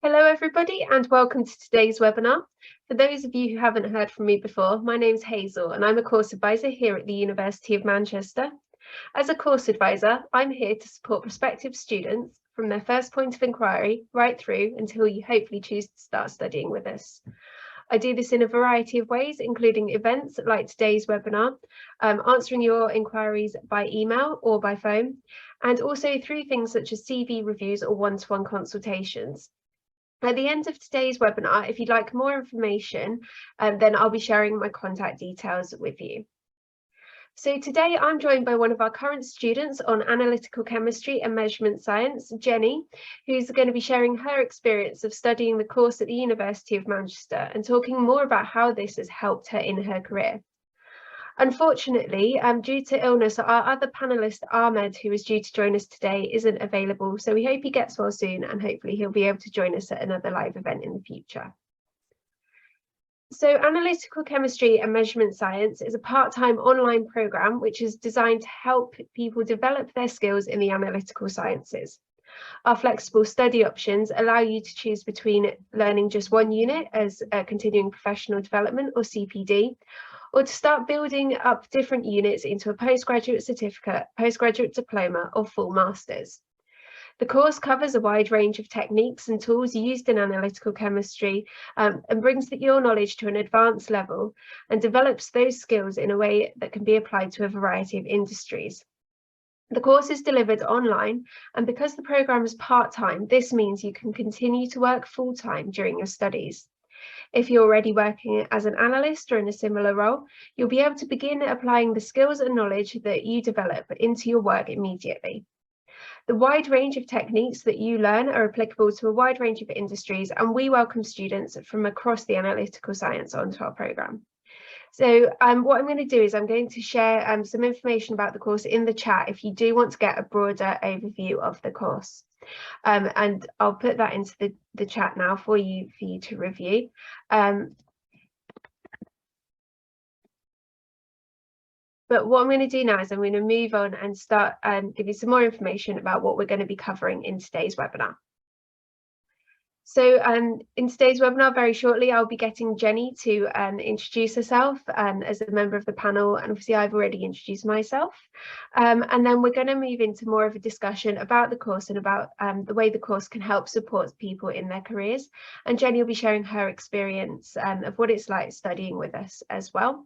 Hello everybody and welcome to today's webinar. For those of you who haven't heard from me before, my name's Hazel and I'm a course advisor here at the University of Manchester. As a course advisor, I'm here to support prospective students from their first point of inquiry right through until you hopefully choose to start studying with us. I do this in a variety of ways, including events like today's webinar, answering your inquiries by email or by phone, and also through things such as CV reviews or one-to-one consultations. At the end of today's webinar, if you'd like more information, then I'll be sharing my contact details with you. So today I'm joined by one of our current students on Analytical Chemistry and Measurement Science, Jenny, who's going to be sharing her experience of studying the course at the University of Manchester and talking more about how this has helped her in her career. Unfortunately, due to illness, our other panellist, Ahmed, who is due to join us today, isn't available. So we hope he gets well soon and hopefully he'll be able to join us at another live event in the future. So Analytical Chemistry and Measurement Science is a part-time online programme which is designed to help people develop their skills in the analytical sciences. Our flexible study options allow you to choose between learning just one unit as a continuing professional development or CPD, or to start building up different units into a postgraduate certificate, postgraduate diploma, or full masters. The course covers a wide range of techniques and tools used in analytical chemistry and brings your knowledge to an advanced level and develops those skills in a way that can be applied to a variety of industries. The course is delivered online, and because the programme is part-time, this means you can continue to work full-time during your studies. If you're already working as an analyst or in a similar role, you'll be able to begin applying the skills and knowledge that you develop into your work immediately. The wide range of techniques that you learn are applicable to a wide range of industries, and we welcome students from across the analytical science onto our programme. So what I'm going to do is I'm going to share some information about the course in the chat if you do want to get a broader overview of the course. And I'll put that into the chat now for you to review. But what I'm going to do now is I'm going to move on and start give you some more information about what we're going to be covering in today's webinar. So in today's webinar, very shortly, I'll be getting Jenny to introduce herself as a member of the panel. And obviously, I've already introduced myself. And then we're going to move into more of a discussion about the course and about the way the course can help support people in their careers. And Jenny will be sharing her experience of what it's like studying with us as well.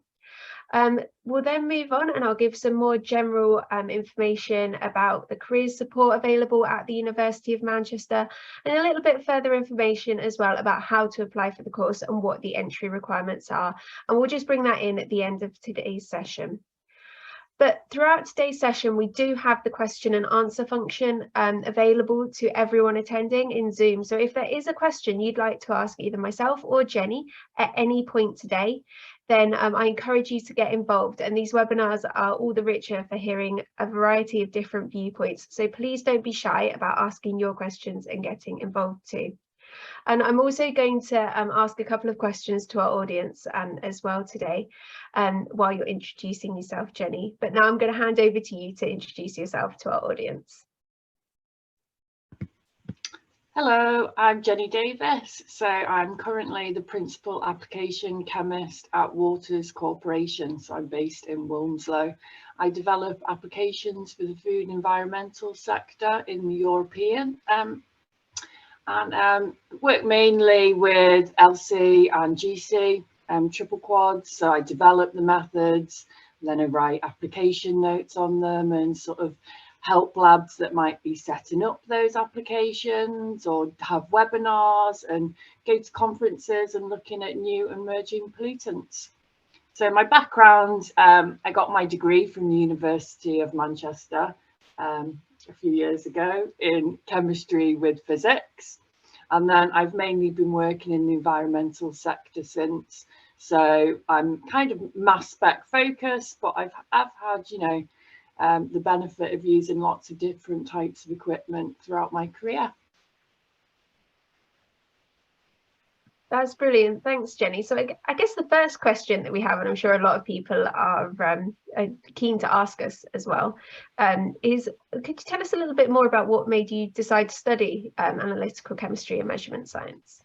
We'll then move on and I'll give some more general information about the careers support available at the University of Manchester and a little bit further information as well about how to apply for the course and what the entry requirements are. And we'll just bring that in at the end of today's session. But throughout today's session, we do have the question and answer function available to everyone attending in Zoom. So if there is a question you'd like to ask either myself or Jenny at any point today, then I encourage you to get involved. And these webinars are all the richer for hearing a variety of different viewpoints. So please don't be shy about asking your questions and getting involved too. And I'm also going to ask a couple of questions to our audience as well today while you're introducing yourself, Jenny. But now I'm going to hand over to you to introduce yourself to our audience. Hello, I'm Jenny Davis. So I'm currently the Principal Application Chemist at Waters Corporation. So I'm based in Wilmslow. I develop applications for the food and environmental sector in the European and work mainly with LC and GC triple quads. So I develop the methods, then I write application notes on them and sort of help labs that might be setting up those applications or have webinars and go to conferences and looking at new emerging pollutants. So my background, I got my degree from the University of Manchester a few years ago in chemistry with physics, and then I've mainly been working in the environmental sector since. So I'm kind of mass spec focused, but I've had, you know, the benefit of using lots of different types of equipment throughout my career. That's brilliant. Thanks, Jenny. So I guess the first question that we have, and I'm sure a lot of people are keen to ask us as well, is could you tell us a little bit more about what made you decide to study analytical chemistry and measurement science?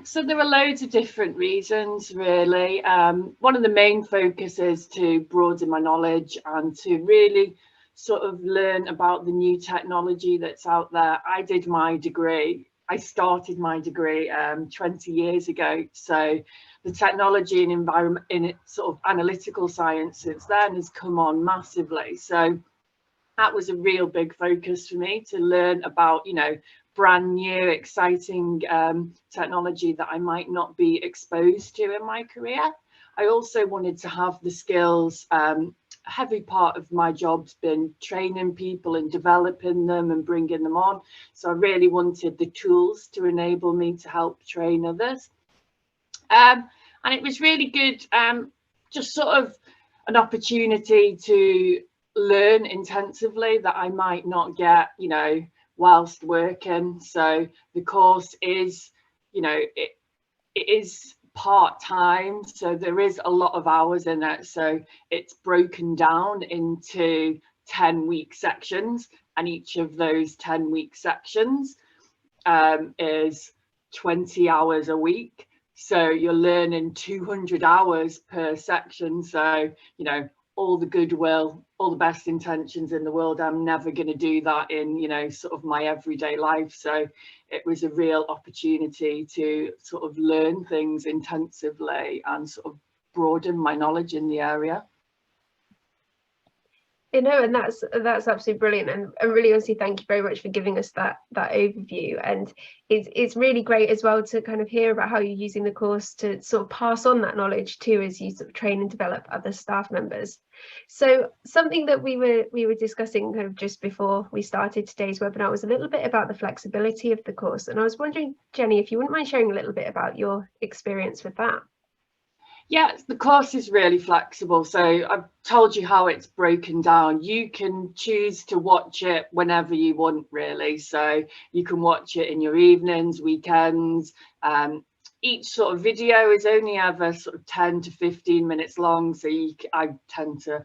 So there are loads of different reasons, really. One of the main focuses to broaden my knowledge and to really sort of learn about the new technology that's out there. I started my degree 20 years ago. So the technology and environment in sort of analytical science since then has come on massively. So that was a real big focus for me, to learn about, brand new, exciting technology that I might not be exposed to in my career. I also wanted to have the skills. A heavy part of my job's been training people and developing them and bringing them on. So I really wanted the tools to enable me to help train others. And it was really good, just sort of an opportunity to learn intensively that I might not get, whilst working. So the course is, it is part-time, so there is a lot of hours in it. So it's broken down into 10-week sections, and each of those 10-week sections is 20 hours a week. So you're learning 200 hours per section. So, all the goodwill, all the best intentions in the world, I'm never going to do that in, sort of my everyday life. So it was a real opportunity to sort of learn things intensively and sort of broaden my knowledge in the area. And that's absolutely brilliant, and really honestly, thank you very much for giving us that overview. And it's really great as well to kind of hear about how you're using the course to sort of pass on that knowledge too, as you sort of train and develop other staff members. So something that we were discussing kind of just before we started today's webinar was a little bit about the flexibility of the course, and I was wondering, Jenny, if you wouldn't mind sharing a little bit about your experience with that. Yeah, the course is really flexible. So I've told you how it's broken down. You can choose to watch it whenever you want, really. So you can watch it in your evenings, weekends. Each sort of video is only ever sort of 10 to 15 minutes long. So I tend to,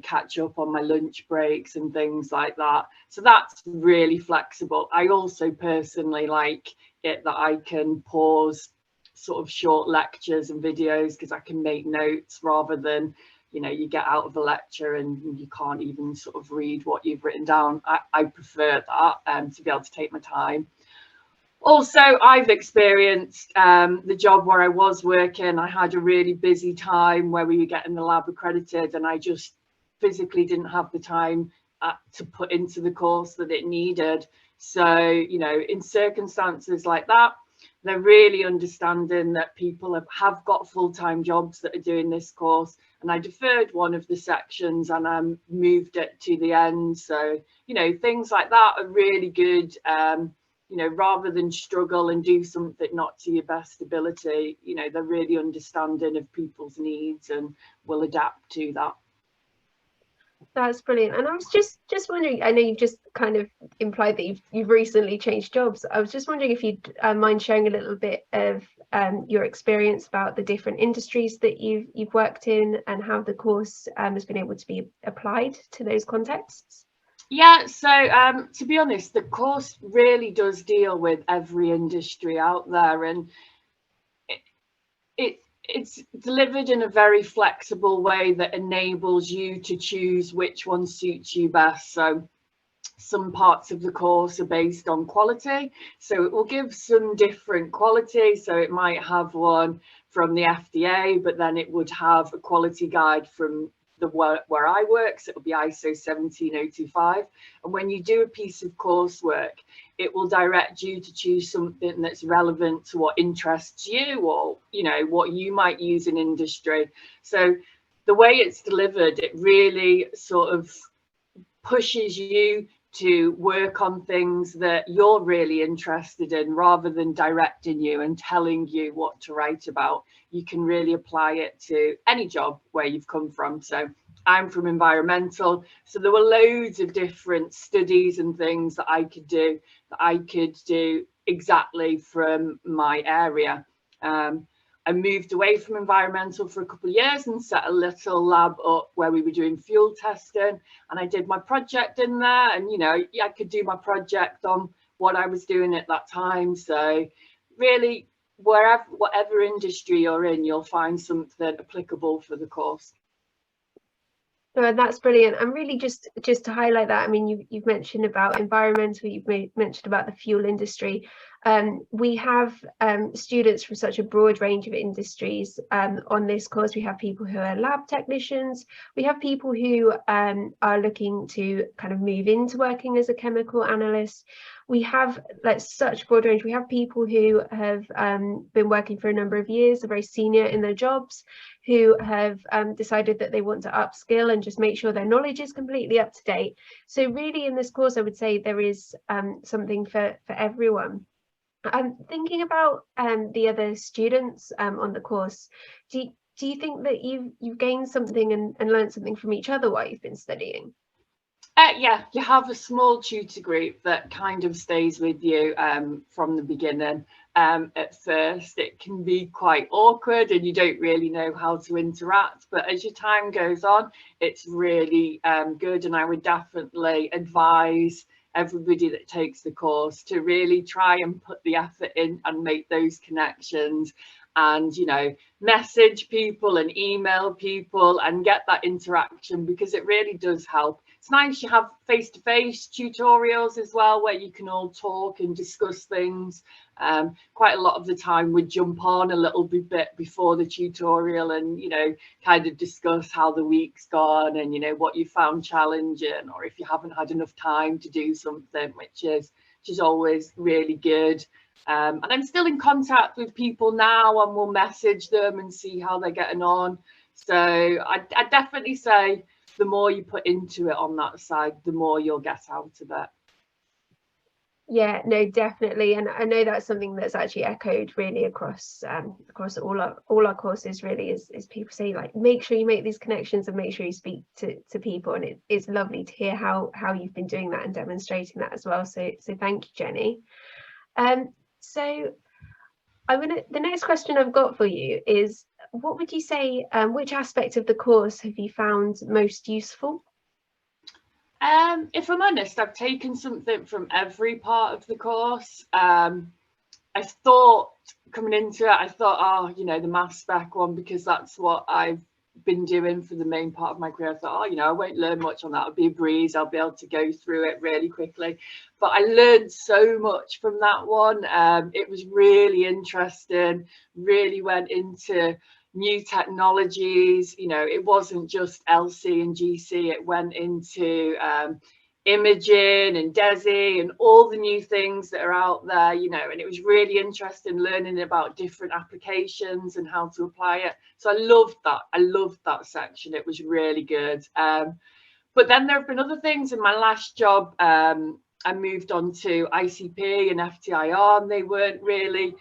catch up on my lunch breaks and things like that. So that's really flexible. I also personally like it that I can pause sort of short lectures and videos, because I can make notes rather than, you get out of a lecture and you can't even sort of read what you've written down. I prefer that, to be able to take my time. Also, I've experienced the job where I was working. I had a really busy time where we were getting the lab accredited, and I just physically didn't have the time to put into the course that it needed. So, in circumstances like that, they're really understanding that people have got full-time jobs that are doing this course, and I deferred one of the sections and I moved it to the end. So, things like that are really good. Rather than struggle and do something not to your best ability, they're really understanding of people's needs and will adapt to that. That's brilliant. And I was just wondering, I know you've just kind of implied that you've recently changed jobs. I was just wondering if you'd mind sharing a little bit of your experience about the different industries that you've worked in and how the course has been able to be applied to those contexts. Yeah, so to be honest, the course really does deal with every industry out there, and it's delivered in a very flexible way that enables you to choose which one suits you best. So some parts of the course are based on quality, so it will give some different quality. So it might have one from the FDA, but then it would have a quality guide from the work where I work, so it'll be ISO 17025. And when you do a piece of coursework, it will direct you to choose something that's relevant to what interests you, or what you might use in industry. So the way it's delivered, it really sort of pushes you to work on things that you're really interested in, rather than directing you and telling you what to write about. You can really apply it to any job where you've come from. So I'm from environmental, so there were loads of different studies and things that I could do exactly from my area. I moved away from environmental for a couple of years and set a little lab up where we were doing fuel testing, and I did my project in there, and I could do my project on what I was doing at that time. So really, whatever industry you're in, you'll find something applicable for the course. No, that's brilliant. And really just to highlight that, I mean, you've mentioned about environmental, you've mentioned about the fuel industry. We have students from such a broad range of industries on this course. We have people who are lab technicians. We have people who are looking to kind of move into working as a chemical analyst. We have such a broad range. We have people who have been working for a number of years, are very senior in their jobs, who have decided that they want to upskill and just make sure their knowledge is completely up to date. So really in this course, I would say there is something for everyone. Thinking about the other students on the course, do you think that you've gained something and learned something from each other while you've been studying? Yeah, you have a small tutor group that kind of stays with you from the beginning. At first, it can be quite awkward and you don't really know how to interact, but as your time goes on, it's really good. And I would definitely advise everybody that takes the course to really try and put the effort in and make those connections, and message people and email people and get that interaction, because it really does help. It's nice you have face-to-face tutorials as well, where you can all talk and discuss things. Quite a lot of the time we jump on a little bit before the tutorial and kind of discuss how the week's gone and what you found challenging, or if you haven't had enough time to do something, which is always really good. And I'm still in contact with people now, and we'll message them and see how they're getting on. So I definitely say the more you put into it on that side, the more you'll get out of it. Yeah, no, definitely. And I know that's something that's actually echoed really across all our courses, really, is people say, like, make sure you make these connections and make sure you speak to people. And it's lovely to hear how you've been doing that and demonstrating that as well. So thank you, Jenny. So the next question I've got for you is, what would you say, which aspect of the course have you found most useful? If I'm honest, I've taken something from every part of the course. I thought coming into it, the mass spec one, because that's what I've been doing for the main part of my career. I thought, I won't learn much on that. It'll be a breeze. I'll be able to go through it really quickly. But I learned so much from that one. It was really interesting, really went into new technologies. It wasn't just LC and GC, it went into imaging and DESI and all the new things that are out there, and it was really interesting learning about different applications and how to apply it. So I loved that section. It was really good. But then there have been other things. In my last job, I moved on to ICP and FTIR, and they weren't really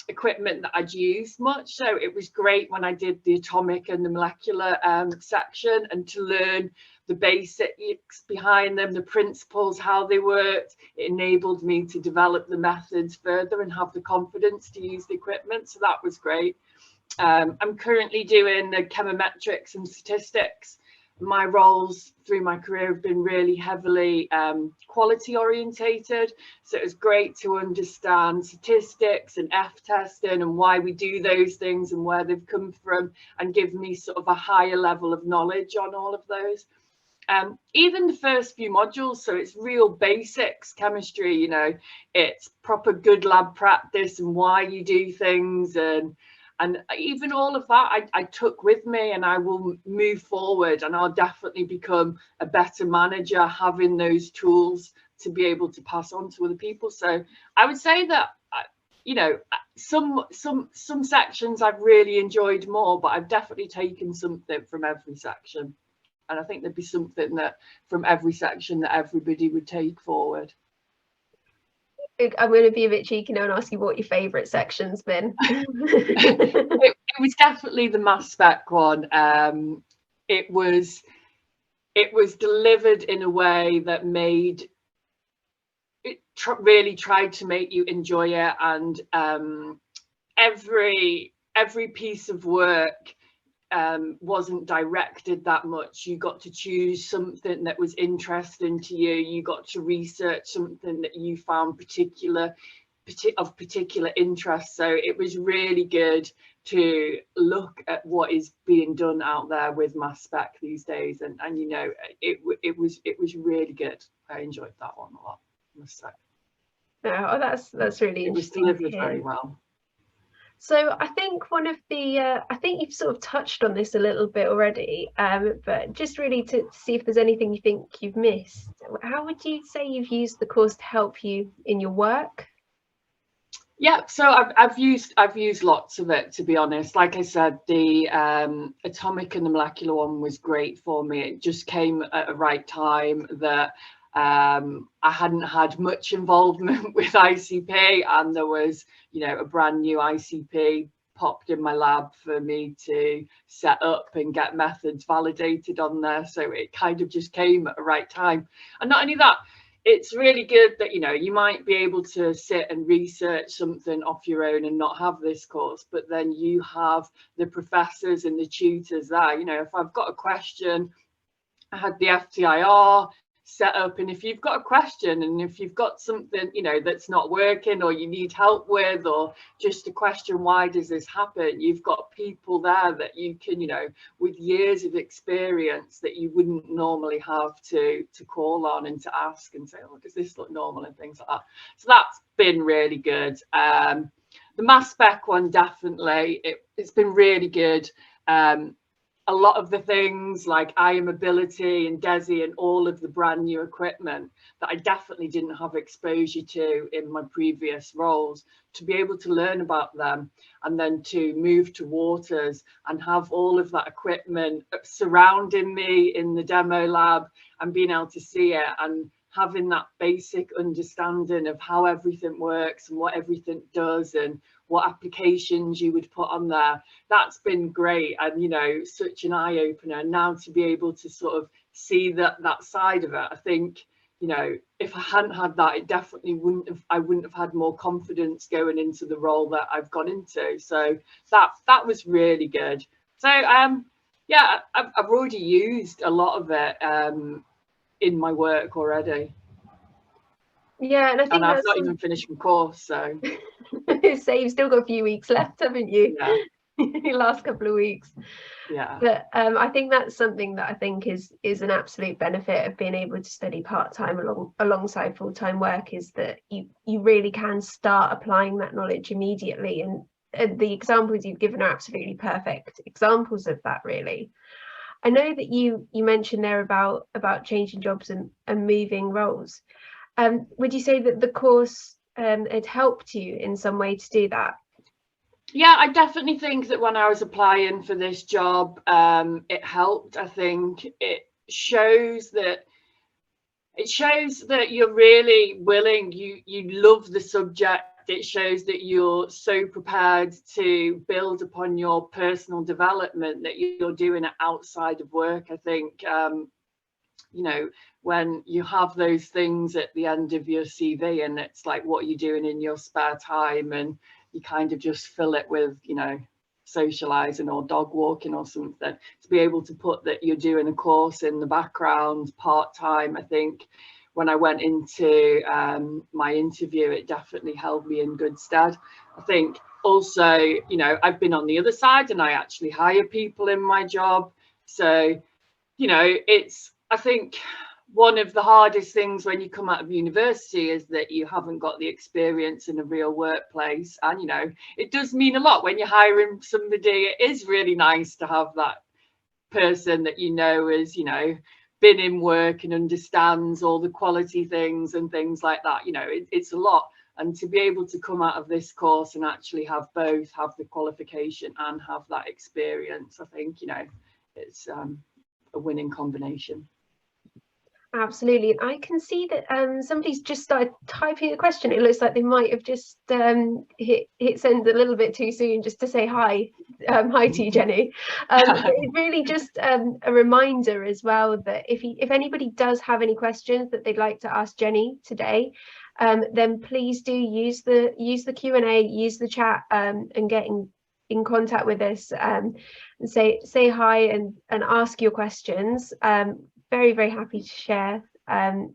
equipment that I'd used much. So it was great when I did the atomic and the molecular section, and to learn the basics behind them, the principles, how they worked. It enabled me to develop the methods further and have the confidence to use the equipment. So that was great. I'm currently doing the chemometrics and statistics. My roles through my career have been really heavily quality orientated. So it was great to understand statistics and F-testing and why we do those things and where they've come from, and give me sort of a higher level of knowledge on all of those. Even the first few modules, so it's real basics chemistry, it's proper good lab practice and why you do things, and even all of that I took with me, and I will move forward, and I'll definitely become a better manager having those tools to be able to pass on to other people. So I would say that some sections I've really enjoyed more, but I've definitely taken something from every section, and I think there'd be something that from every section that everybody would take forward. I'm going to be a bit cheeky now and ask you what your favourite section's been. It was definitely the mass spec one. It was delivered in a way that made really tried to make you enjoy it, and every piece of work wasn't directed that much. You got to choose something that was interesting to you. You got to research something that you found of particular interest. So it was really good to look at what is being done out there with mass spec these days, and you know, it was really good. I enjoyed that one a lot, I must say. Oh, that's really interesting. It was delivered very well. So I think one of the, I think you've sort of touched on this a little bit already, but just really to see if there's anything you think you've missed. How would you say you've used the course to help you in your work? Yeah, so I've used lots of it, to be honest. Like I said, the atomic and the molecular one was great for me. It just came at a right time that I hadn't had much involvement with ICP, and there was, you know, a brand new ICP popped in my lab for me to set up and get methods validated on there. So it kind of just came at a right time. And not only that, it's really good that, you know, you might be able to sit and research something off your own and not have this course, but then you have the professors and the tutors there. You know, if I've got a question, I had the FTIR set up, and if you've got a question and if you've got something, you know, that's not working or you need help with, or just a question, why does this happen, you've got people there that you can, you know, with years of experience that you wouldn't normally have to call on and to ask and say, oh, does this look normal, and things like that. So that's been really good. The mass spec one, definitely, it's been really good. A lot of the things like employability and DESI and all of the brand new equipment that I definitely didn't have exposure to in my previous roles, to be able to learn about them and then to move to Waters and have all of that equipment surrounding me in the demo lab and being able to see it and having that basic understanding of how everything works and what everything does and what applications you would put on there, that's been great. And, you know, such an eye-opener now to be able to sort of see that side of it. I think, you know, if I hadn't had that, it definitely I wouldn't have had more confidence going into the role that I've gone into. So that was really good. So yeah, I've already used a lot of it in my work already. Yeah, and I think I've not even finished my course, so. So you've still got a few weeks left, haven't you? Yeah. The last couple of weeks. Yeah. But I think that's something that I think is an absolute benefit of being able to study part-time alongside full-time work, is that you really can start applying that knowledge immediately, and the examples you've given are absolutely perfect examples of that, really. I know that you mentioned there about changing jobs and moving roles. Would you say that the course had helped you in some way to do that? Yeah, I definitely think that when I was applying for this job, it helped. I think it shows that you're really willing, you love the subject. It shows that you're so prepared to build upon your personal development, that you're doing it outside of work. I think you know, when you have those things at the end of your CV and it's like, what are you doing in your spare time, and you kind of just fill it with, you know, socializing or dog walking or something, to be able to put that you're doing a course in the background part-time. I think when I went into my interview, it definitely held me in good stead. I think also, you know, I've been on the other side and I actually hire people in my job. So, you know, I think one of the hardest things when you come out of university is that you haven't got the experience in a real workplace. And, you know, it does mean a lot when you're hiring somebody. It is really nice to have that person that, you know, is, you know, been in work and understands all the quality things and things like that. You know, it's a lot. And to be able to come out of this course and actually have both, have the qualification and have that experience, I think, you know, it's a winning combination. Absolutely. And I can see that somebody's just started typing a question. It looks like they might have just hit send a little bit too soon, just to say hi. Hi to you, Jenny. It's really just a reminder as well that if anybody does have any questions that they'd like to ask Jenny today, then please do use the Q&A, use the chat, and get in contact with us, and say hi and ask your questions. Very, very happy to share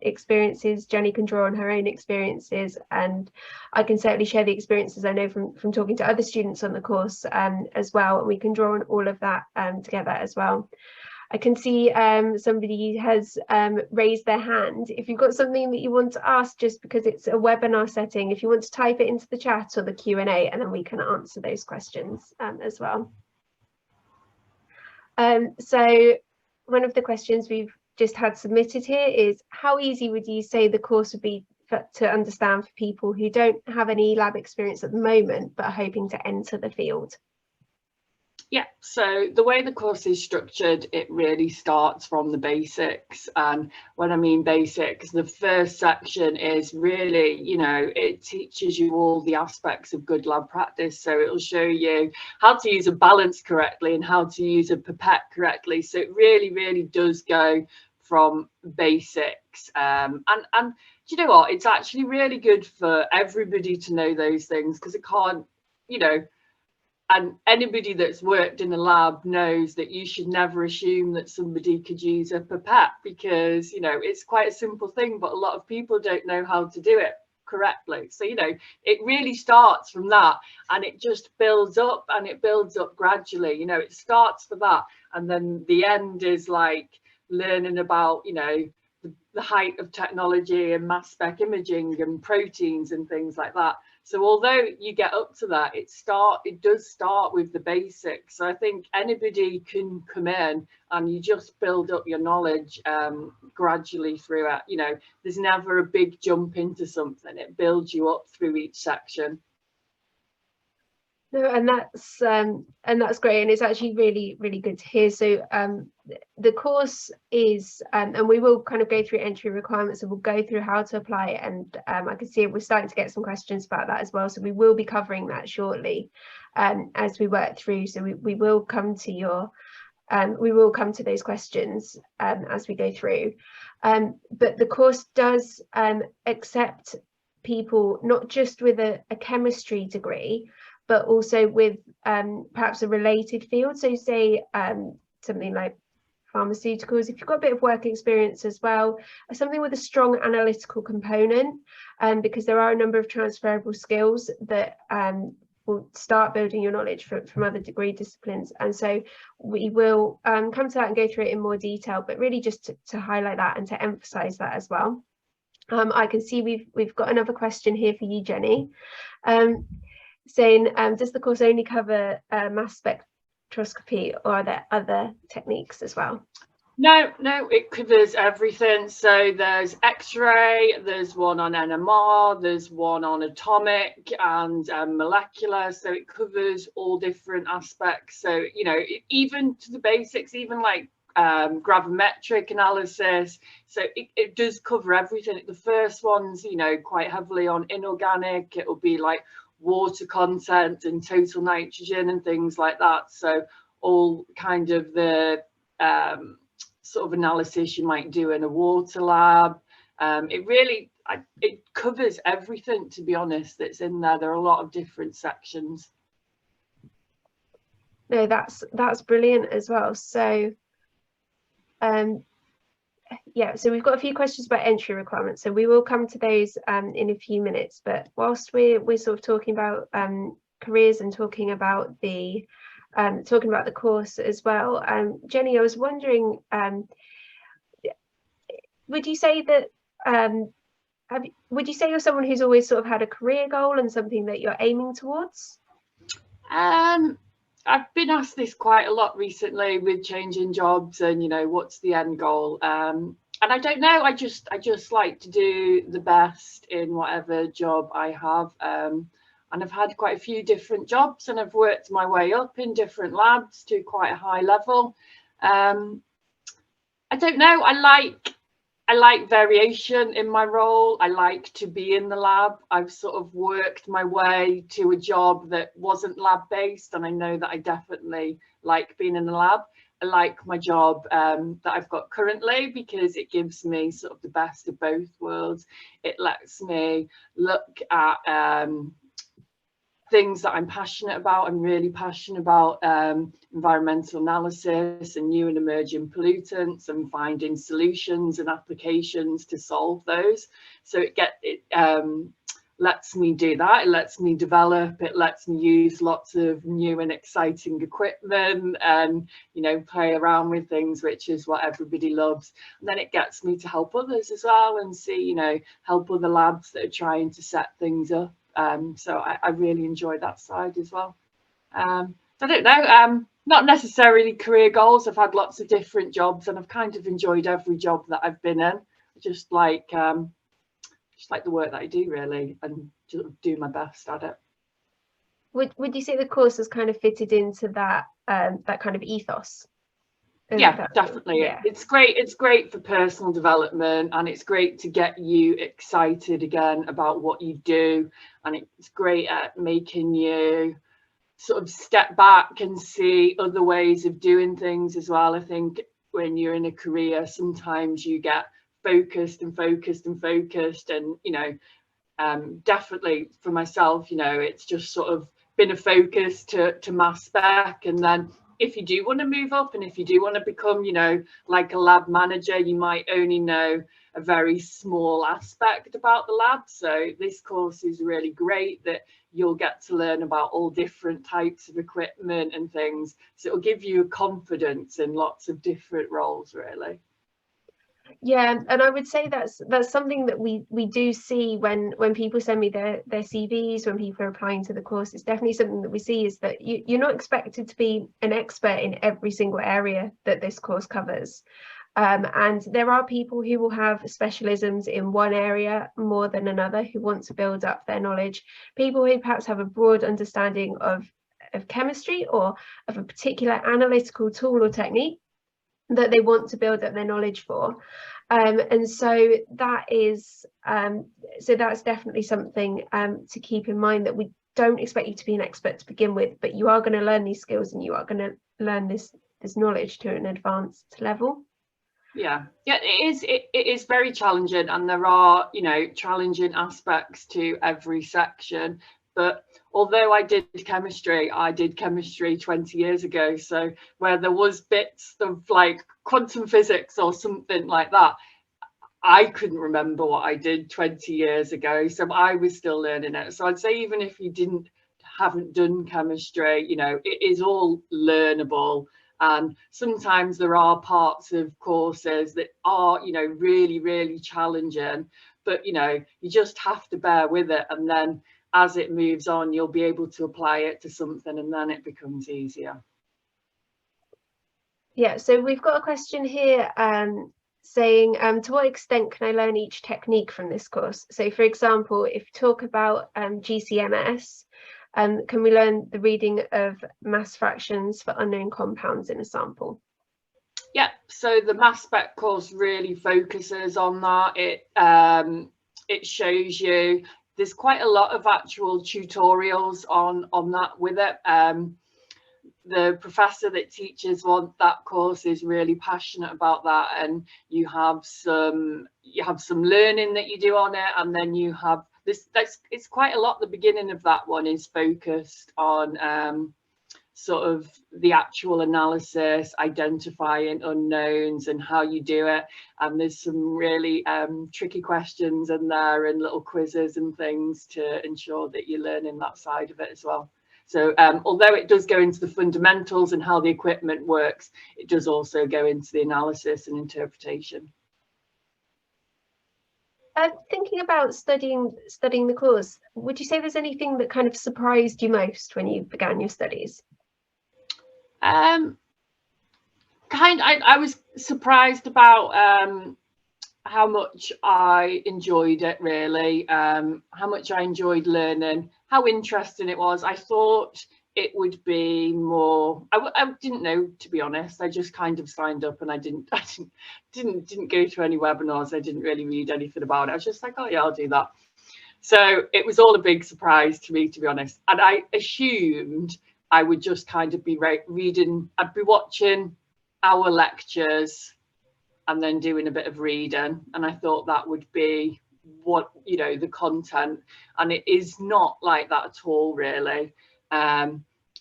experiences. Jenny can draw on her own experiences, and I can certainly share the experiences I know from talking to other students on the course as well, and we can draw on all of that together as well. I can see somebody has raised their hand. If you've got something that you want to ask, just because it's a webinar setting, if you want to type it into the chat or the Q&A, and then we can answer those questions as well. So one of the questions we've just had submitted here is, how easy would you say the course would be to understand for people who don't have any lab experience at the moment but are hoping to enter the field? Yeah, so the way the course is structured, it really starts from the basics. And when I mean basics, the first section is really, you know, it teaches you all the aspects of good lab practice. So it'll show you how to use a balance correctly and how to use a pipette correctly. So it really, really does go from basics. And do you know what? It's actually really good for everybody to know those things, because it can't, you know, and anybody that's worked in a lab knows that you should never assume that somebody could use a pipette, because, you know, it's quite a simple thing, but a lot of people don't know how to do it correctly. So, you know, it really starts from that, and it just builds up, and it builds up gradually. You know, it starts for that, and then the end is like learning about, you know, the height of technology and mass spec imaging and proteins and things like that. So although you get up to that, it does start with the basics. So I think anybody can come in and you just build up your knowledge gradually throughout. You know, there's never a big jump into something. It builds you up through each section. No, and that's great, and it's actually really, really good to hear. So the course is, and we will kind of go through entry requirements, and we'll go through how to apply it. And I can see we're starting to get some questions about that as well. So we will be covering that shortly as we work through. So we will come to those questions as we go through. But the course does accept people not just with a chemistry degree, but also with perhaps a related field. So say something like pharmaceuticals, if you've got a bit of work experience as well, something with a strong analytical component, because there are a number of transferable skills that will start building your knowledge from other degree disciplines. And so we will come to that and go through it in more detail, but really just to highlight that and to emphasize that as well. I can see we've got another question here for you, Jenny. Saying, does the course only cover mass spectroscopy, or are there other techniques as well? No, it covers everything. So there's X-ray, there's one on NMR, there's one on atomic and molecular. So it covers all different aspects. So, you know, even to the basics, even like gravimetric analysis. So it does cover everything. The first one's, you know, quite heavily on inorganic. It'll be like water content and total nitrogen and things like that. So all kind of the sort of analysis you might do in a water lab. It covers everything, to be honest, that's in there. There are a lot of different sections. No, that's brilliant as well. So yeah, so we've got a few questions about entry requirements, so we will come to those in a few minutes. But whilst we're sort of talking about careers and talking about the course as well, Jenny, I was wondering, would you say that would you say you're someone who's always sort of had a career goal and something that you're aiming towards? I've been asked this quite a lot recently with changing jobs and, you know, what's the end goal? And I don't know, I just like to do the best in whatever job I have. And I've had quite a few different jobs, and I've worked my way up in different labs to quite a high level. I don't know, I like variation in my role. I like to be in the lab. I've sort of worked my way to a job that wasn't lab based, and I know that I definitely like being in the lab. like my job that I've got currently, because it gives me sort of the best of both worlds. It lets me look at things that I'm passionate about. I'm really passionate about environmental analysis and new and emerging pollutants and finding solutions and applications to solve those. So it lets me do that. It lets me develop. It lets me use lots of new and exciting equipment and, you know, play around with things, which is what everybody loves. And then it gets me to help others as well and see, you know, help other labs that are trying to set things up. So I really enjoy that side as well. I don't know, not necessarily career goals. I've had lots of different jobs and I've kind of enjoyed every job that I've been in. Just like the work that I do, really, and just do my best at it. Would you say the course has kind of fitted into that that kind of ethos? Yeah, definitely. Yeah. It's great for personal development, and it's great to get you excited again about what you do, and it's great at making you sort of step back and see other ways of doing things as well. I think when you're in a career, sometimes you get focused, and you know, definitely for myself, you know, it's just sort of been a focus to mass spec, and then if you do want to move up and if you do want to become, you know, like a lab manager, you might only know a very small aspect about the lab. So this course is really great that you'll get to learn about all different types of equipment and things. So it'll give you a confidence in lots of different roles, really. Yeah, and I would say that's something that we do see when people send me their CVs, when people are applying to the course. It's definitely something that we see, is that you're not expected to be an expert in every single area that this course covers. And there are people who will have specialisms in one area more than another, who want to build up their knowledge. People who perhaps have a broad understanding of chemistry or of a particular analytical tool or technique that they want to build up their knowledge for. And so that is so that's definitely something to keep in mind, that we don't expect you to be an expert to begin with, but you are going to learn these skills and you are going to learn this knowledge to an advanced level. Yeah, it is very challenging, and there are, you know, challenging aspects to every section. But although I did chemistry 20 years ago, so where there was bits of like quantum physics or something like that, I couldn't remember what I did 20 years ago, so I was still learning it. So I'd say even if you haven't done chemistry, you know, it is all learnable. And sometimes there are parts of courses that are, you know, really, really challenging, but, you know, you just have to bear with it. And then as it moves on, you'll be able to apply it to something, and then it becomes easier. Yeah, so we've got a question here saying, to what extent can I learn each technique from this course? So for example, if you talk about GCMS, can we learn the reading of mass fractions for unknown compounds in a sample? Yeah, so the mass spec course really focuses on that. It shows you, there's quite a lot of actual tutorials on that with it. The professor that teaches that course is really passionate about that, and you have some learning that you do on it, and then you have this. It's quite a lot. The beginning of that one is focused on sort of the actual analysis, identifying unknowns and how you do it. And there's some really tricky questions in there and little quizzes and things to ensure that you're learning that side of it as well. So although it does go into the fundamentals and how the equipment works, it does also go into the analysis and interpretation. Thinking about studying the course, would you say there's anything that kind of surprised you most when you began your studies? I was surprised about how much I enjoyed it, really, how much I enjoyed learning, how interesting it was. I thought it would be more, I didn't know, to be honest. I just kind of signed up and I didn't go to any webinars. I didn't really read anything about it. I was just like, oh yeah, I'll do that. So it was all a big surprise to me, to be honest. And I assumed I would just kind of be reading, I'd be watching hour lectures and then doing a bit of reading, and I thought that would be what, you know, the content, and it is not like that at all, really.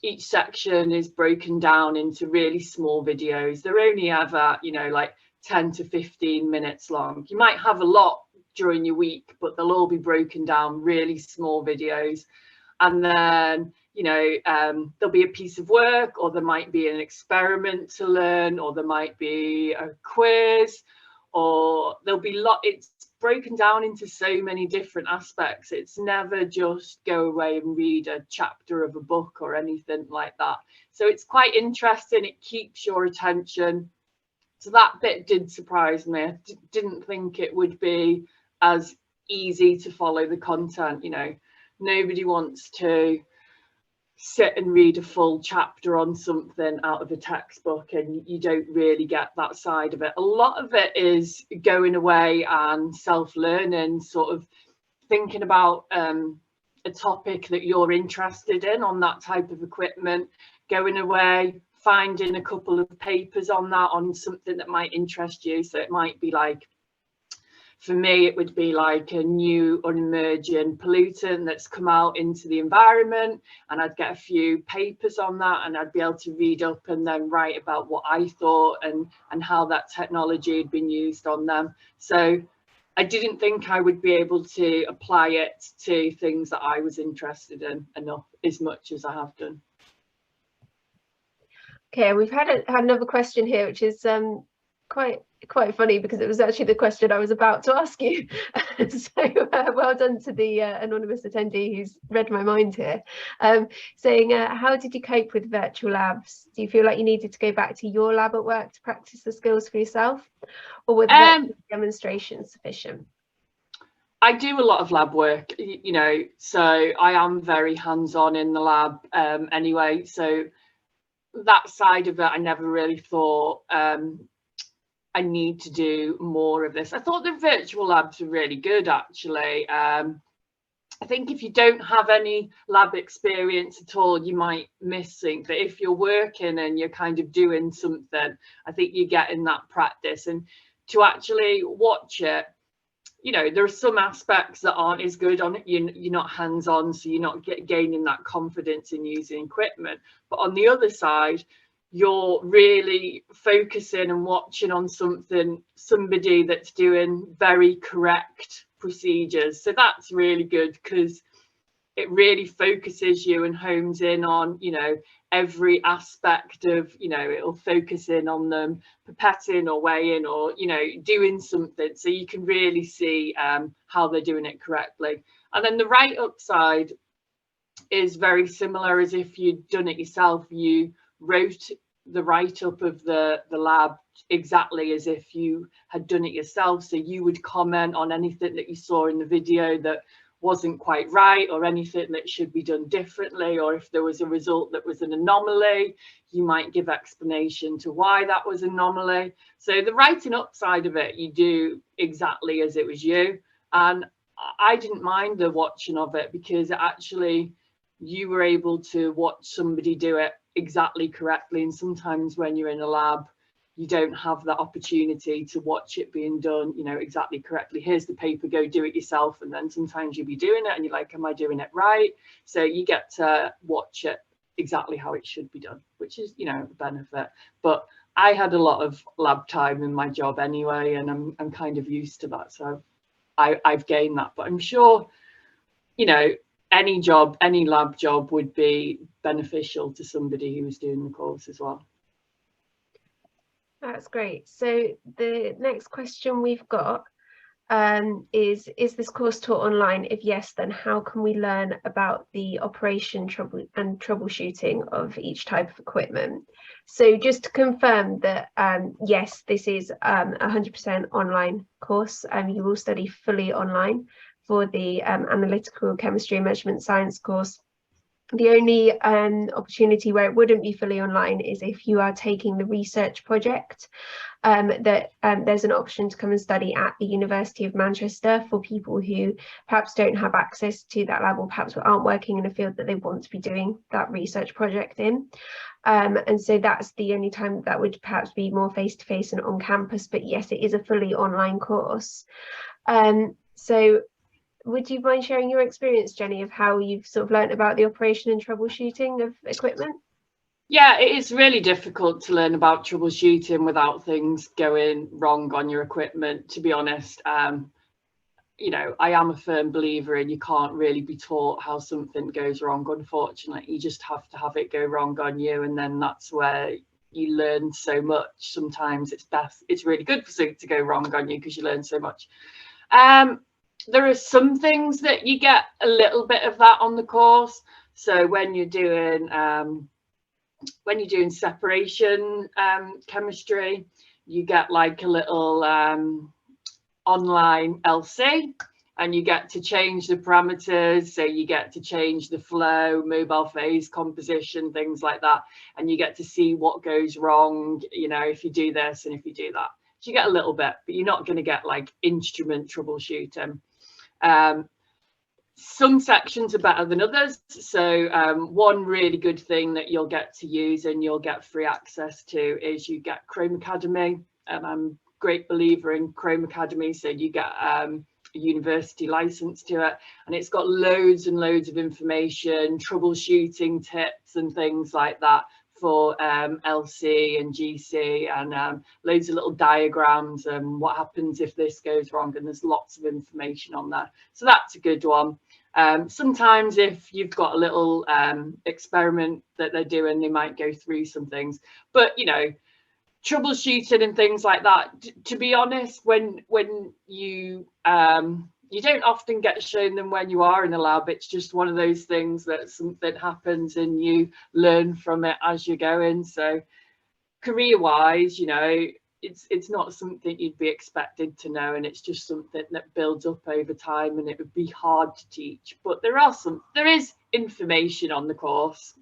Each section is broken down into really small videos. They're only ever, you know, like 10 to 15 minutes long. You might have a lot during your week, but they'll all be broken down really small videos. And then, you know, there'll be a piece of work, or there might be an experiment to learn, or there might be a quiz, or there'll be it's broken down into so many different aspects. It's never just go away and read a chapter of a book or anything like that. So it's quite interesting. It keeps your attention. So that bit did surprise me. I didn't think it would be as easy to follow the content. You know, nobody wants to sit and read a full chapter on something out of a textbook, and you don't really get that side of it. A lot of it is going away and self-learning, sort of thinking about a topic that you're interested in on that type of equipment, going away, finding a couple of papers on that, on something that might interest you. So it might be like, for me, it would be like a new or emerging pollutant that's come out into the environment, and I'd get a few papers on that, and I'd be able to read up and then write about what I thought and how that technology had been used on them. So I didn't think I would be able to apply it to things that I was interested in enough, as much as I have done. Okay, we've had another question here, which is quite funny, because it was actually the question I was about to ask you. So well done to the anonymous attendee who's read my mind here, saying, how did you cope with virtual labs? Do you feel like you needed to go back to your lab at work to practice the skills for yourself, or were the demonstrations sufficient? I do a lot of lab work, you know, so I am very hands-on in the lab anyway. So that side of it, I never really thought I need to do more of this. I thought the virtual labs were really good, actually. I think if you don't have any lab experience at all, you might miss things. But if you're working and you're kind of doing something, I think you're getting that practice. And to actually watch it, you know, there are some aspects that aren't as good on it. You're not hands-on, so you're not gaining that confidence in using equipment. But on the other side, you're really focusing and watching on somebody that's doing very correct procedures. So that's really good, because it really focuses you and homes in on, you know, every aspect of, you know, it'll focus in on them pipetting or weighing or, you know, doing something, so you can really see how they're doing it correctly. And then the write-up side is very similar, as if you'd done it yourself. You wrote the write-up of the lab exactly as if you had done it yourself. So you would comment on anything that you saw in the video that wasn't quite right, or anything that should be done differently, or if there was a result that was an anomaly, you might give explanation to why that was an anomaly. So the writing up side of it, you do exactly as it was you. And I didn't mind the watching of it, because actually you were able to watch somebody do it exactly correctly. And sometimes when you're in a lab, you don't have that opportunity to watch it being done, you know, exactly correctly. Here's the paper, go do it yourself. And then sometimes you'll be doing it and you're like, am I doing it right? So you get to watch it exactly how it should be done, which is, you know, a benefit. But I had a lot of lab time in my job anyway, and I'm kind of used to that. So I've gained that. But I'm sure, you know, any job, any lab job would be beneficial to somebody who was doing the course as well. That's great. So the next question we've got is this course taught online? If yes, then how can we learn about the operation trouble and troubleshooting of each type of equipment? So just to confirm that, yes, this is 100% online course. You will study fully online for the Analytical Chemistry and Measurement Science course. The only opportunity where it wouldn't be fully online is if you are taking the research project. There's an option to come and study at the University of Manchester for people who perhaps don't have access to that lab, or perhaps aren't working in a field that they want to be doing that research project in. And so that's the only time that would perhaps be more face-to-face and on campus. But yes, it is a fully online course. So would you mind sharing your experience, Jenny, of how you've sort of learnt about the operation and troubleshooting of equipment? Yeah, it is really difficult to learn about troubleshooting without things going wrong on your equipment, to be honest. You know, I am a firm believer in you can't really be taught how something goes wrong, unfortunately. You just have to have it go wrong on you, and then that's where you learn so much. Sometimes it's really good for something to go wrong on you because you learn so much. There are some things that you get a little bit of that on the course. So when you're doing separation chemistry, you get like a little online LC, and you get to change the parameters. So you get to change the flow, mobile phase composition, things like that, and you get to see what goes wrong, you know, if you do this and if you do that. So you get a little bit, but you're not going to get like instrument troubleshooting. Some sections are better than others. So one really good thing that you'll get to use and you'll get free access to is you get Chrome Academy. And I'm a great believer in Chrome Academy. So you get a university license to it, and it's got loads and loads of information, troubleshooting tips and things like that for LC and GC, and loads of little diagrams and what happens if this goes wrong, and there's lots of information on there. So that's a good one. Sometimes if you've got a little experiment that they're doing, they might go through some things, but you know, troubleshooting and things like that, to be honest, when you don't often get shown them when you are in the lab. It's just one of those things that something happens and you learn from it as you're going. So career wise, you know, it's not something you'd be expected to know, and it's just something that builds up over time, and it would be hard to teach. But there is information on the course.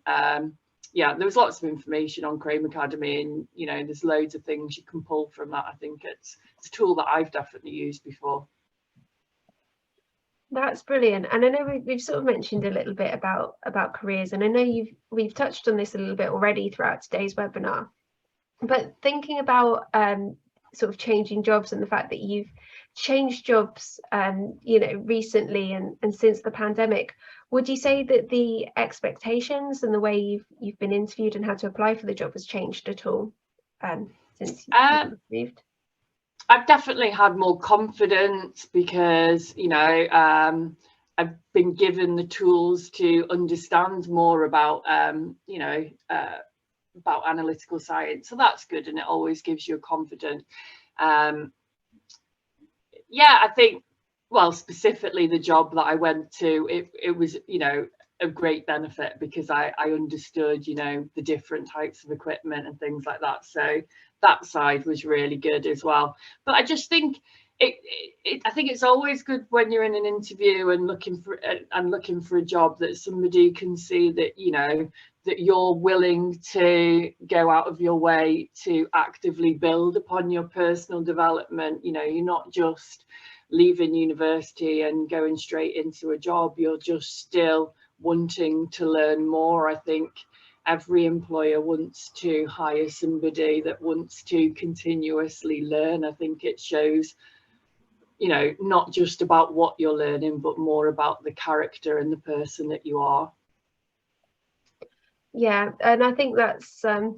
Yeah, there's lots of information on Chrome Academy, and you know, there's loads of things you can pull from that. I think it's a tool that I've definitely used before. That's brilliant. And I know we've sort of mentioned a little bit about careers, and I know we've touched on this a little bit already throughout today's webinar. But thinking about sort of changing jobs, and the fact that you've changed jobs, you know, recently and since the pandemic, would you say that the expectations and the way you've been interviewed and how to apply for the job has changed at all since you've moved? I've definitely had more confidence because, you know, I've been given the tools to understand more about, you know, about analytical science. So that's good, and it always gives you a confidence. Yeah, I think, well, specifically the job that I went to, it was, you know, a great benefit because I understood, you know, the different types of equipment and things like that. So that side was really good as well. But I just think I think it's always good when you're in an interview and looking for a job, that somebody can see that, you know, that you're willing to go out of your way to actively build upon your personal development. You know, you're not just leaving university and going straight into a job, you're just still wanting to learn more. I think every employer wants to hire somebody that wants to continuously learn. I think it shows, you know, not just about what you're learning, but more about the character and the person that you are. Yeah, and I think that's a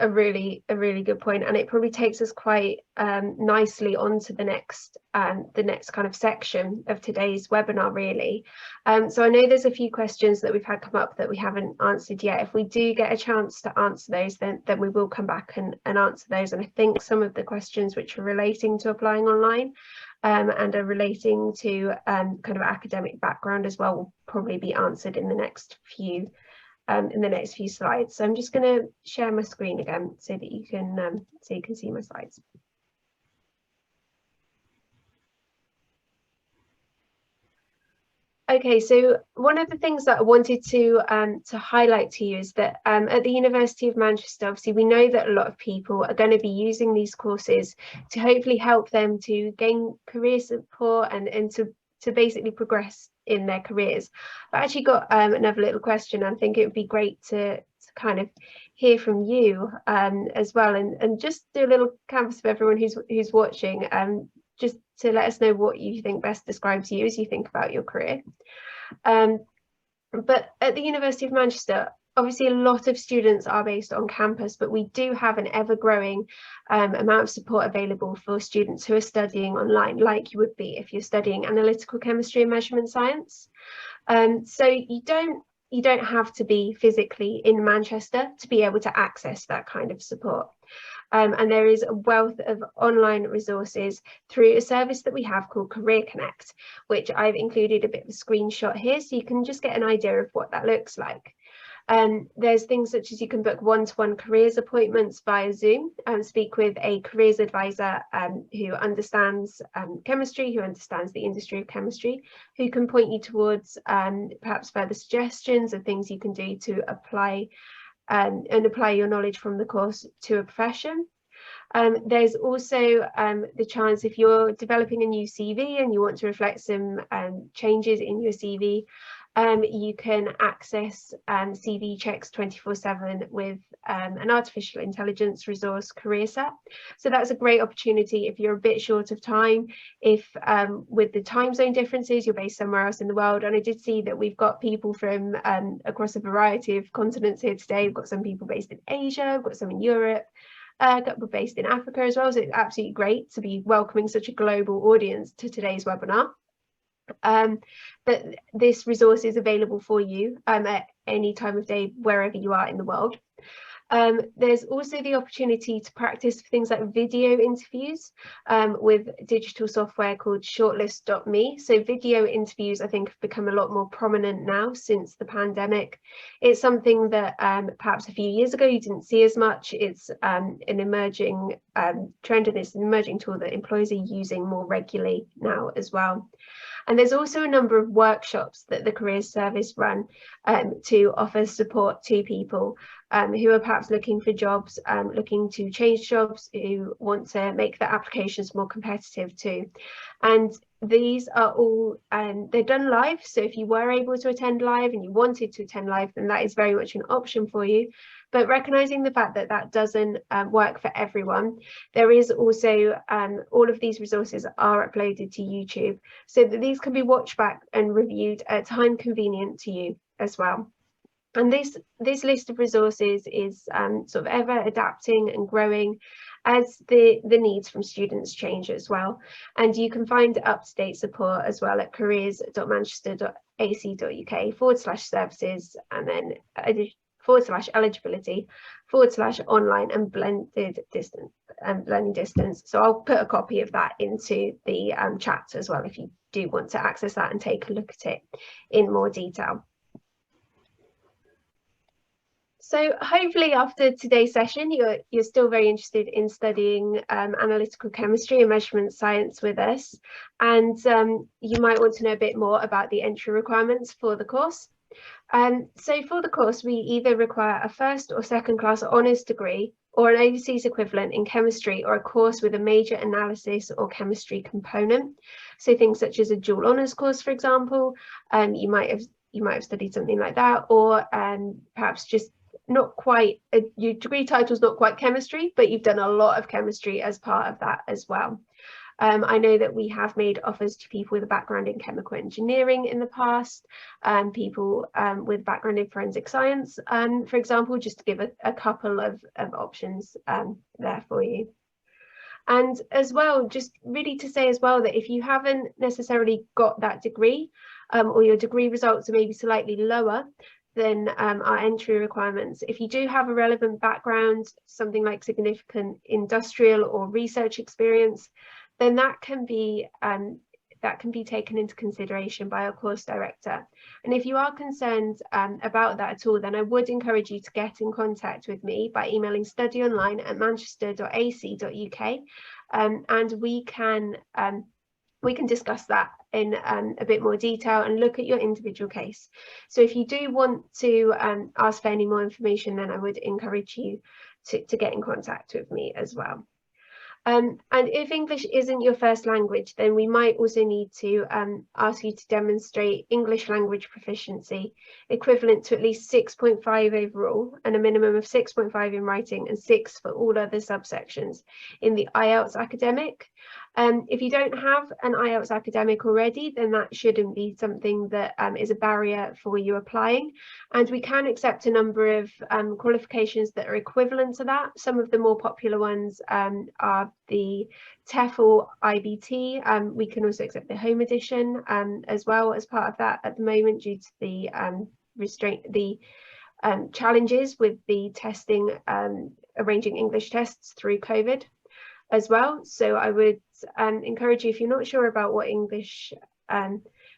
really good point, and it probably takes us quite nicely onto the next kind of section of today's webinar, really. So I know there's a few questions that we've had come up that we haven't answered yet. If we do get a chance to answer those, then we will come back and answer those. And I think some of the questions which are relating to applying online and are relating to kind of academic background as well will probably be answered in the next few slides. So I'm just going to share my screen again so that you can see my slides. Okay, so one of the things that I wanted to highlight to you is that at the University of Manchester, obviously we know that a lot of people are going to be using these courses to hopefully help them to gain career support and to basically progress in their careers. I actually got another little question. I think it would be great to kind of hear from you as well, and just do a little canvas of everyone who's watching, just to let us know what you think best describes you as you think about your career. But at the University of Manchester, obviously a lot of students are based on campus, but we do have an ever-growing amount of support available for students who are studying online, like you would be if you're studying analytical chemistry and measurement science. So you don't have to be physically in Manchester to be able to access that kind of support. And there is a wealth of online resources through a service that we have called Career Connect, which I've included a bit of a screenshot here so you can just get an idea of what that looks like. There's things such as you can book one-to-one careers appointments via Zoom and speak with a careers advisor who understands chemistry, who understands the industry of chemistry, who can point you towards perhaps further suggestions of things you can do to apply and apply your knowledge from the course to a profession. There's also the chance, if you're developing a new CV and you want to reflect some changes in your CV, you can access CV checks 24/7 with an artificial intelligence resource, CareerSet. So that's a great opportunity if you're a bit short of time, if with the time zone differences, you're based somewhere else in the world. And I did see that we've got people from across a variety of continents here today. We've got some people based in Asia, we've got some in Europe, we're based in Africa as well. So it's absolutely great to be welcoming such a global audience to today's webinar. But this resource is available for you at any time of day, wherever you are in the world. There's also the opportunity to practice things like video interviews with digital software called shortlist.me. So video interviews, I think, have become a lot more prominent now since the pandemic. It's something that perhaps a few years ago you didn't see as much. It's an emerging trend, and it's an emerging tool that employers are using more regularly now as well. And there's also a number of workshops that the Careers Service run to offer support to people who are perhaps looking for jobs, looking to change jobs, who want to make their applications more competitive too. And these are all, they're done live. So if you were able to attend live and you wanted to attend live, then that is very much an option for you. But recognizing the fact that that doesn't work for everyone, there is also all of these resources are uploaded to YouTube so that these can be watched back and reviewed at a time convenient to you as well. And this list of resources is sort of ever adapting and growing as the needs from students change as well. And you can find up-to-date support as well at careers.manchester.ac.uk/services, and then /eligibility/online and blended distance and learning distance. So I'll put a copy of that into the chat as well if you do want to access that and take a look at it in more detail. So hopefully after today's session, you're still very interested in studying analytical chemistry and measurement science with us. And you might want to know a bit more about the entry requirements for the course. So for the course, we either require a first or second class honours degree or an overseas equivalent in chemistry, or a course with a major analysis or chemistry component. So things such as a dual honours course, for example, you might have studied something like that, or perhaps just not quite, your degree title is not quite chemistry, but you've done a lot of chemistry as part of that as well. I know that we have made offers to people with a background in chemical engineering in the past, people with background in forensic science, for example, just to give a couple of options there for you. And as well, just really to say as well that if you haven't necessarily got that degree, or your degree results are maybe slightly lower than our entry requirements, if you do have a relevant background, something like significant industrial or research experience, then that can be taken into consideration by our course director. And if you are concerned about that at all, then I would encourage you to get in contact with me by emailing studyonline@manchester.ac.uk, and we can we can discuss that in a bit more detail and look at your individual case. So if you do want to ask for any more information, then I would encourage you to get in contact with me as well. And if English isn't your first language, then we might also need to ask you to demonstrate English language proficiency equivalent to at least 6.5 overall and a minimum of 6.5 in writing and 6 for all other subsections in the IELTS academic. If you don't have an IELTS academic already, then that shouldn't be something that is a barrier for you applying. And we can accept a number of qualifications that are equivalent to that. Some of the more popular ones are the TEFL IBT. We can also accept the home edition as well as part of that at the moment due to the challenges with the testing, arranging English tests through COVID as well. So I would encourage you, if you're not sure about what English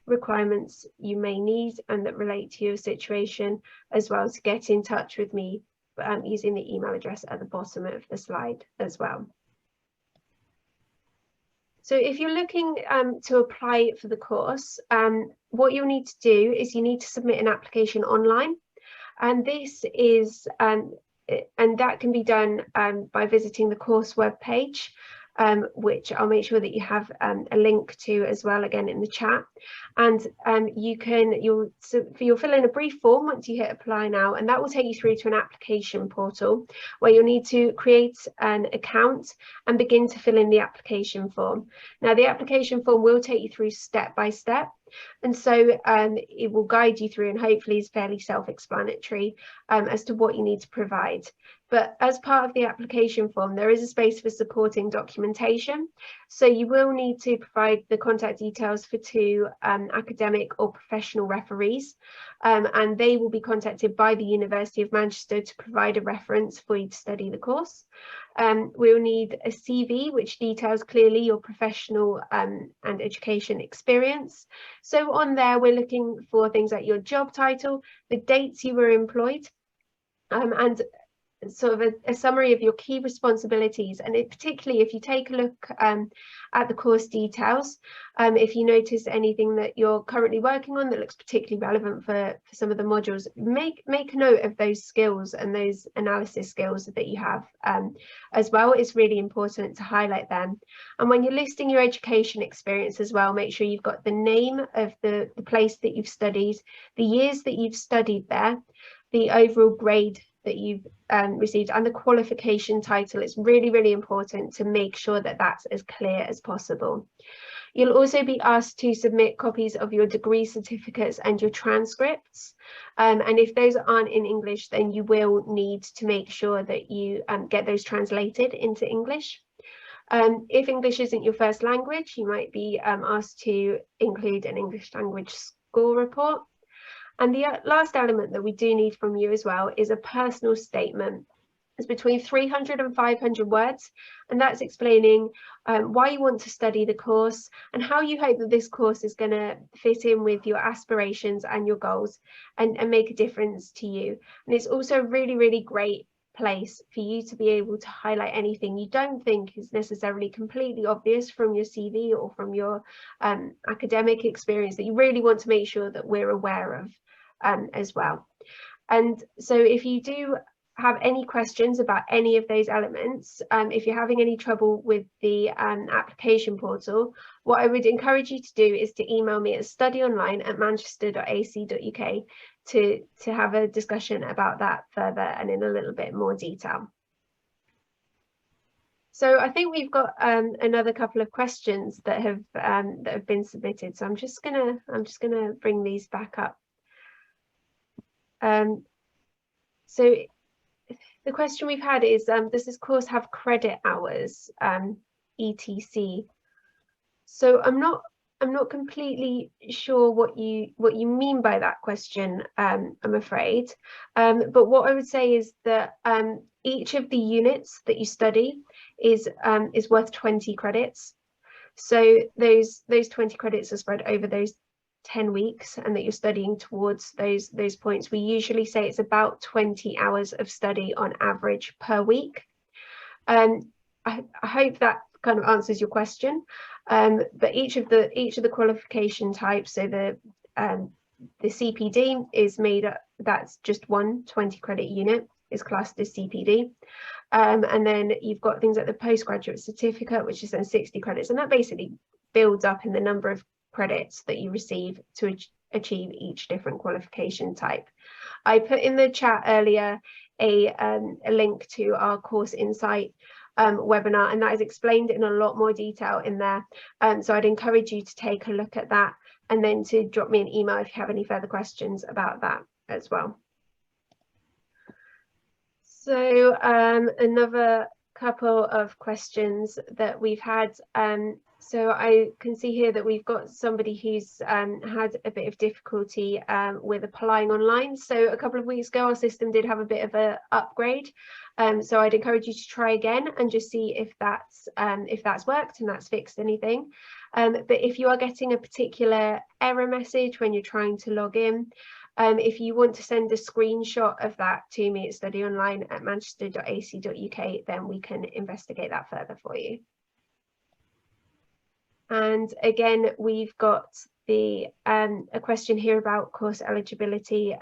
requirements you may need and that relate to your situation as well, to get in touch with me using the email address at the bottom of the slide as well. So if you're looking to apply for the course, what you'll need to do is you need to submit an application online, and this is and that can be done by visiting the course webpage, which I'll make sure that you have a link to as well, again in the chat. And you'll fill in a brief form once you hit apply now, and that will take you through to an application portal where you'll need to create an account and begin to fill in the application form. Now, the application form will take you through step by step, and so it will guide you through, and hopefully is fairly self-explanatory as to what you need to provide. But as part of the application form, there is a space for supporting documentation. So you will need to provide the contact details for 2 academic or professional referees, and they will be contacted by the University of Manchester to provide a reference for you to study the course. We'll need a CV which details clearly your professional and education experience. So on there, we're looking for things like your job title, the dates you were employed, and sort of a summary of your key responsibilities. And particularly if you take a look at the course details, if you notice anything that you're currently working on that looks particularly relevant for some of the modules, make a note of those skills and those analysis skills that you have as well. It's really important to highlight them. And when you're listing your education experience as well, make sure you've got the name of the place that you've studied, the years that you've studied there, the overall grade that you've received, and the qualification title. It's really, really important to make sure that that's as clear as possible. You'll also be asked to submit copies of your degree certificates and your transcripts. And if those aren't in English, then you will need to make sure that you get those translated into English. If English isn't your first language, you might be asked to include an English language score report. And the last element that we do need from you as well is a personal statement. It's between 300 and 500 words, and that's explaining why you want to study the course and how you hope that this course is going to fit in with your aspirations and your goals and make a difference to you. And it's also a really, really great place for you to be able to highlight anything you don't think is necessarily completely obvious from your CV or from your academic experience that you really want to make sure that we're aware of as well. And so if you do have any questions about any of those elements, if you're having any trouble with the application portal, what I would encourage you to do is to email me at studyonline@manchester.ac.uk to have a discussion about that further and in a little bit more detail. So I think we've got another couple of questions that have been submitted. So I'm just gonna bring these back up. So the question we've had is, does this course have credit hours, etc? So I'm not completely sure what you mean by that question, I'm afraid. But what I would say is that each of the units that you study is worth 20 credits. So those 20 credits are spread over those 10 weeks, and that you're studying towards those points. We usually say it's about 20 hours of study on average per week. I hope that kind of answers your question. But each of the qualification types, so the CPD is made up, that's just one 20 credit unit is classed as CPD. And then you've got things like the postgraduate certificate, which is then 60 credits, and that basically builds up in the number of credits that you receive to achieve each different qualification type. I put in the chat earlier a link to our Course Insight webinar, and that is explained in a lot more detail in there. So I'd encourage you to take a look at that, and then to drop me an email if you have any further questions about that as well. So another couple of questions that we've had. So I can see here that we've got somebody who's had a bit of difficulty with applying online. So a couple of weeks ago, our system did have a bit of an upgrade. So I'd encourage you to try again and just see if that's worked and that's fixed anything. But if you are getting a particular error message when you're trying to log in, if you want to send a screenshot of that to me at studyonline@manchester.ac.uk, then we can investigate that further for you. And again, we've got a question here about course eligibility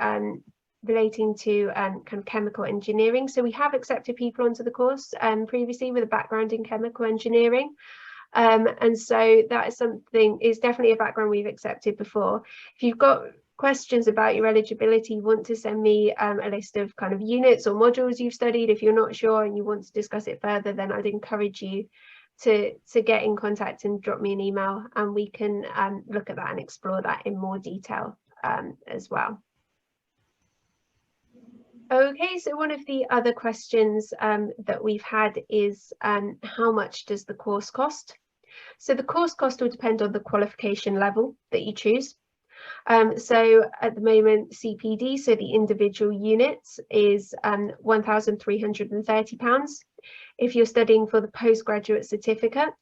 relating to kind of chemical engineering. So we have accepted people onto the course previously with a background in chemical engineering. And so that is definitely a background we've accepted before. If you've got questions about your eligibility, you want to send me a list of kind of units or modules you've studied. If you're not sure and you want to discuss it further, then I'd encourage you to get in contact and drop me an email, and we can look at that and explore that in more detail as well. Okay, so one of the other questions that we've had is how much does the course cost? So the course cost will depend on the qualification level that you choose. So at the moment, CPD, so the individual units, is £1,330. If you're studying for the postgraduate certificate,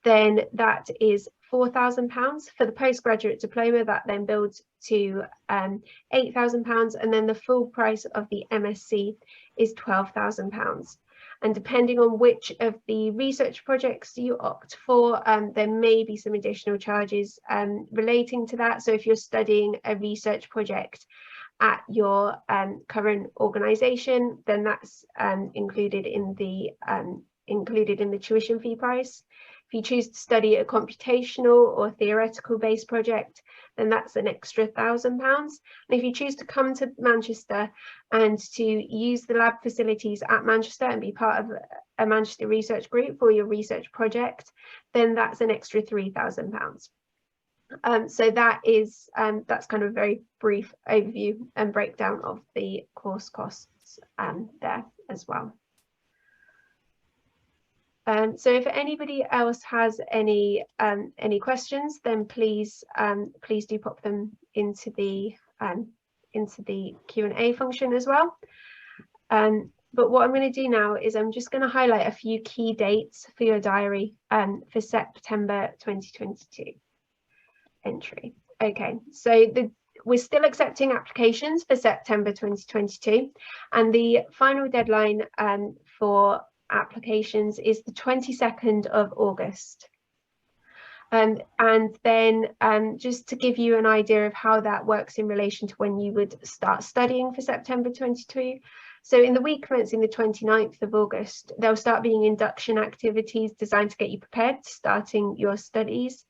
then that is £4,000. For the postgraduate diploma, that then builds to £8,000, and then the full price of the MSc is £12,000. And depending on which of the research projects you opt for, there may be some additional charges relating to that. So if you're studying a research project at your current organisation, then that's included in the tuition fee price. If you choose to study a computational or theoretical based project, then that's an extra £1,000. And if you choose to come to Manchester and to use the lab facilities at Manchester and be part of a Manchester research group for your research project, then that's an extra £3,000. So that's kind of a very brief overview and breakdown of the course costs there as well. So if anybody else has any questions, then please do pop them into the Q&A function as well. But what I'm going to do now is I'm just going to highlight a few key dates for your diary for September 2022 entry. Okay, so we're still accepting applications for September 2022, and the final deadline for applications is the 22nd of August. And then just to give you an idea of how that works in relation to when you would start studying for September 22. So in the week commencing the 29th of August, there'll start being induction activities designed to get you prepared to starting your studies.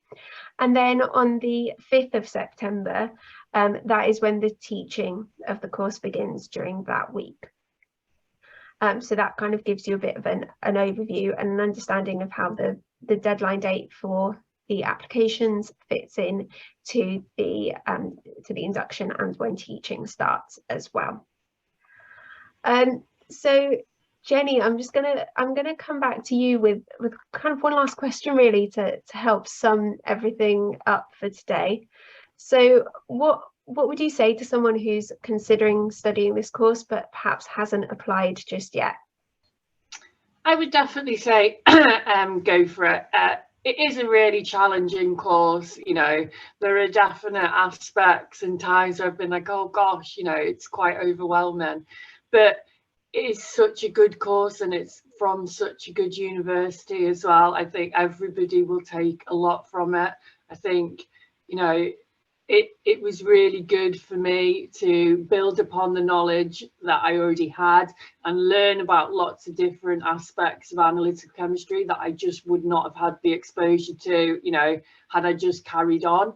And then on the 5th of September, that is when the teaching of the course begins during that week. So that kind of gives you a bit of an overview and an understanding of how the deadline date for the applications fits in to the induction and when teaching starts as well. So Jenny, I'm gonna come back to you with kind of one last question really to help sum everything up for today. So what would you say to someone who's considering studying this course but perhaps hasn't applied just yet? I would definitely say go for it. It is a really challenging course, you know. There are definite aspects and times where I've been like, oh gosh, you know, it's quite overwhelming. But is such a good course, and it's from such a good university as well. I think everybody will take a lot from it. I think, you know, it was really good for me to build upon the knowledge that I already had and learn about lots of different aspects of analytical chemistry that I just would not have had the exposure to, you know, had I just carried on.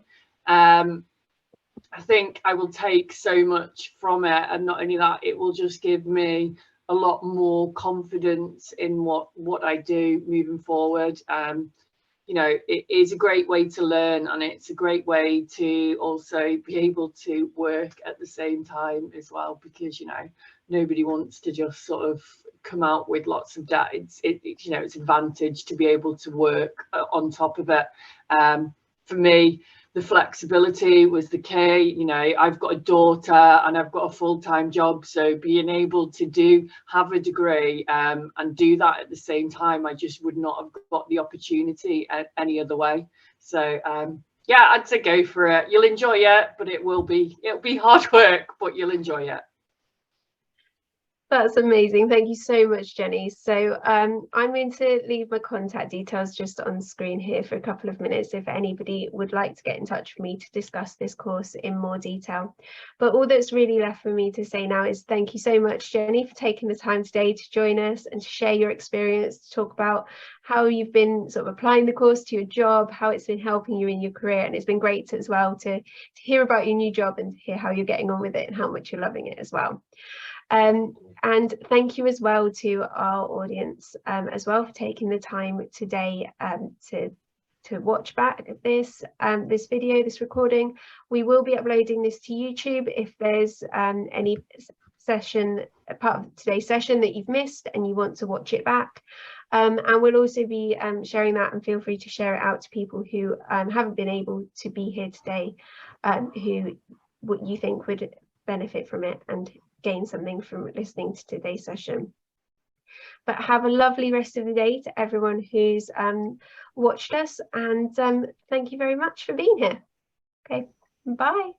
I think I will take so much from it, and not only that, it will just give me a lot more confidence in what I do moving forward. You know, it is a great way to learn, and it's a great way to also be able to work at the same time as well, because, you know, nobody wants to just sort of come out with lots of debt. You know, it's advantage to be able to work on top of it. For me, the flexibility was the key. You know, I've got a daughter and I've got a full-time job, so being able to have a degree and do that at the same time, I just would not have got the opportunity any other way. So yeah, I'd say go for it. You'll enjoy it, but it'll be hard work, but you'll enjoy it. That's amazing. Thank you so much, Jenny. So I'm going to leave my contact details just on screen here for a couple of minutes if anybody would like to get in touch with me to discuss this course in more detail. But all that's really left for me to say now is thank you so much, Jenny, for taking the time today to join us and to share your experience, to talk about how you've been sort of applying the course to your job, how it's been helping you in your career. And it's been great as well to hear about your new job and to hear how you're getting on with it and how much you're loving it as well. And thank you as well to our audience as well for taking the time today to watch back this video, this recording. We will be uploading this to YouTube. If there's any part of today's session that you've missed and you want to watch it back, and we'll also be sharing that, and feel free to share it out to people who haven't been able to be here today, who you think would benefit from it and gain something from listening to today's session. But have a lovely rest of the day to everyone who's watched us, and thank you very much for being here. Okay, bye.